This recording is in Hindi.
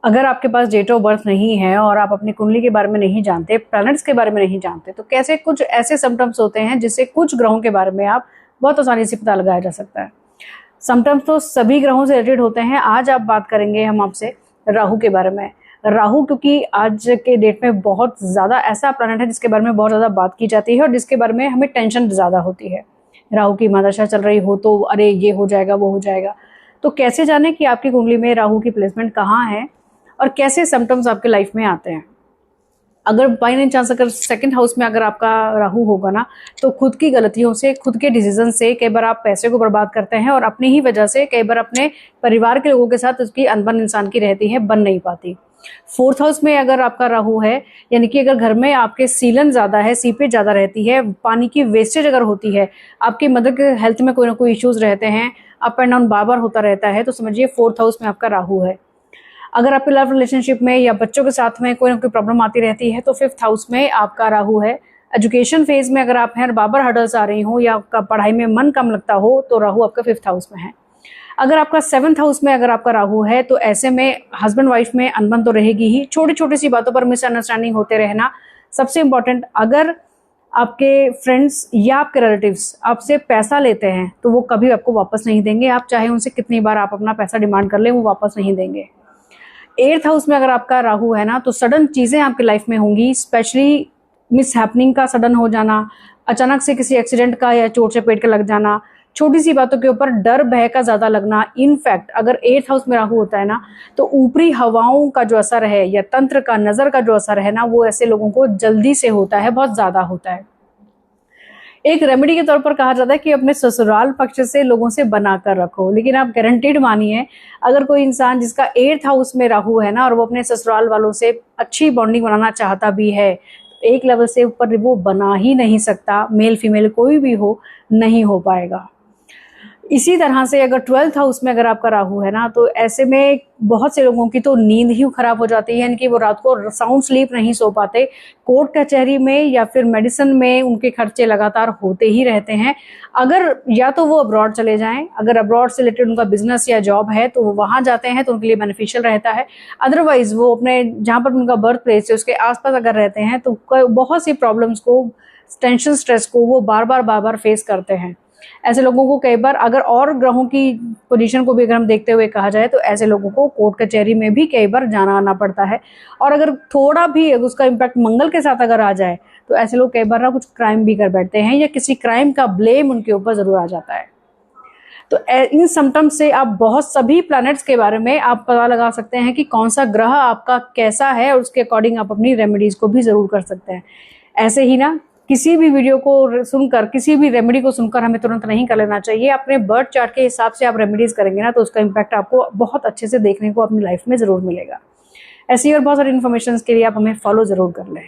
अगर आपके पास डेट ऑफ बर्थ नहीं है और आप अपनी कुंडली के बारे में नहीं जानते, प्लैनेट्स के बारे में नहीं जानते, तो कैसे कुछ ऐसे सिम्टम्स होते हैं जिससे कुछ ग्रहों के बारे में आप बहुत आसानी से पता लगाया जा सकता है। सिम्टम्स तो सभी ग्रहों से रिलेटेड होते हैं। आज आप बात करेंगे हम आपसे राहु के बारे में। राहु क्योंकि आज के डेट में बहुत ज़्यादा ऐसा प्लैनेट है जिसके बारे में बहुत ज़्यादा बात की जाती है और जिसके बारे में हमें टेंशन ज़्यादा होती है। राहु की महादशा चल रही हो तो अरे ये हो जाएगा वो हो जाएगा। तो कैसे जाने कि आपकी कुंडली में राहु की प्लेसमेंट कहाँ है और कैसे सिम्टम्स आपके लाइफ में आते हैं। अगर बाई एनी चांस अगर सेकंड हाउस में अगर आपका राहु होगा ना, तो खुद की गलतियों से, खुद के डिसीजन से कई बार आप पैसे को बर्बाद करते हैं और अपनी ही वजह से कई बार अपने परिवार के लोगों के साथ उसकी अनबन इंसान की रहती है, बन नहीं पाती। फोर्थ हाउस में अगर आपका राहु है, यानी कि अगर घर में आपके सीलन ज्यादा है, सीपेज ज्यादा रहती है, पानी की वेस्टेज अगर होती है, आपकी मदर के हेल्थ में कोई ना कोई इश्यूज रहते हैं, अप एंड डाउन बार बार होता रहता है, तो समझिए फोर्थ हाउस में आपका राहु है। अगर आपके लव रिलेशनशिप में या बच्चों के साथ में कोई ना कोई प्रॉब्लम आती रहती है, तो फिफ्थ हाउस में आपका राहु है। एजुकेशन फेज में अगर आप हैं, बार बार हर्डल्स आ रही हो या आपका पढ़ाई में मन कम लगता हो, तो राहु आपका फिफ्थ हाउस में है। अगर आपका सेवंथ हाउस में अगर आपका राहु है, तो ऐसे में हस्बैंड वाइफ में अनबन तो रहेगी ही, छोटी छोटी सी बातों पर मिसअंडरस्टैंडिंग होते रहना। सबसे इंपॉर्टेंट, अगर आपके फ्रेंड्स या आपके रिलेटिव्स आपसे पैसा लेते हैं तो वो कभी आपको वापस नहीं देंगे। आप चाहे उनसे कितनी बार आप अपना पैसा डिमांड कर लें, वो वापस नहीं देंगे। एट्थ हाउस में अगर आपका राहु है ना, तो सडन चीजें आपकी लाइफ में होंगी, स्पेशली मिस हैपनिंग का सडन हो जाना, अचानक से किसी एक्सीडेंट का या चोट चपेट का लग जाना, छोटी सी बातों के ऊपर डर भय का ज्यादा लगना। इनफैक्ट अगर एट्थ हाउस में राहु होता है ना, तो ऊपरी हवाओं का जो असर है या तंत्र का, नजर का जो असर है ना, वो ऐसे लोगों को जल्दी से होता है, बहुत ज्यादा होता है। एक रेमेडी के तौर पर कहा जाता है कि अपने ससुराल पक्ष से लोगों से बनाकर रखो, लेकिन आप गारंटीड मानिए, अगर कोई इंसान जिसका एट्थ हाउस में राहु है ना और वो अपने ससुराल वालों से अच्छी बॉन्डिंग बनाना चाहता भी है, तो एक लेवल से ऊपर वो बना ही नहीं सकता। मेल फीमेल कोई भी हो, नहीं हो पाएगा। इसी तरह से अगर ट्वेल्थ हाउस में अगर आपका राहु है ना, तो ऐसे में बहुत से लोगों की तो नींद ही खराब हो जाती है, यानी कि वो रात को साउंड स्लीप नहीं सो पाते। कोर्ट कचहरी में या फिर मेडिसिन में उनके खर्चे लगातार होते ही रहते हैं। अगर या तो वो अब्रॉड चले जाएं, अगर अब्रॉड से रिलेटेड उनका बिजनेस या जॉब है तो वो वहां जाते हैं तो उनके लिए बेनिफिशियल रहता है। अदरवाइज वो अपने जहां पर उनका बर्थ प्लेस है उसके आसपास अगर रहते हैं तो बहुत सी प्रॉब्लम्स को, टेंशन, स्ट्रेस को वो बार बार फेस करते हैं। ऐसे लोगों को कई बार, अगर और ग्रहों की पोजीशन को भी अगर हम देखते हुए कहा जाए, तो ऐसे लोगों को कोर्ट कचहरी में भी कई बार जाना आना पड़ता है। और अगर थोड़ा भी उसका इम्पैक्ट मंगल के साथ अगर आ जाए, तो ऐसे लोग कई बार ना कुछ क्राइम भी कर बैठते हैं या किसी क्राइम का ब्लेम उनके ऊपर जरूर आ जाता है। तो इन सिम्टम्स से आप बहुत सभी प्लैनेट्स के बारे में आप पता लगा सकते हैं कि कौन सा ग्रह आपका कैसा है, और उसके अकॉर्डिंग आप अपनी रेमेडीज को भी जरूर कर सकते हैं। ऐसे ही ना, किसी भी वीडियो को सुनकर, किसी भी रेमेडी को सुनकर हमें तुरंत नहीं कर लेना चाहिए। अपने बर्थ चार्ट के हिसाब से आप रेमेडीज करेंगे ना, तो उसका इम्पैक्ट आपको बहुत अच्छे से देखने को अपनी लाइफ में जरूर मिलेगा। ऐसी और बहुत सारी इन्फॉर्मेशन के लिए आप हमें फॉलो जरूर कर लें।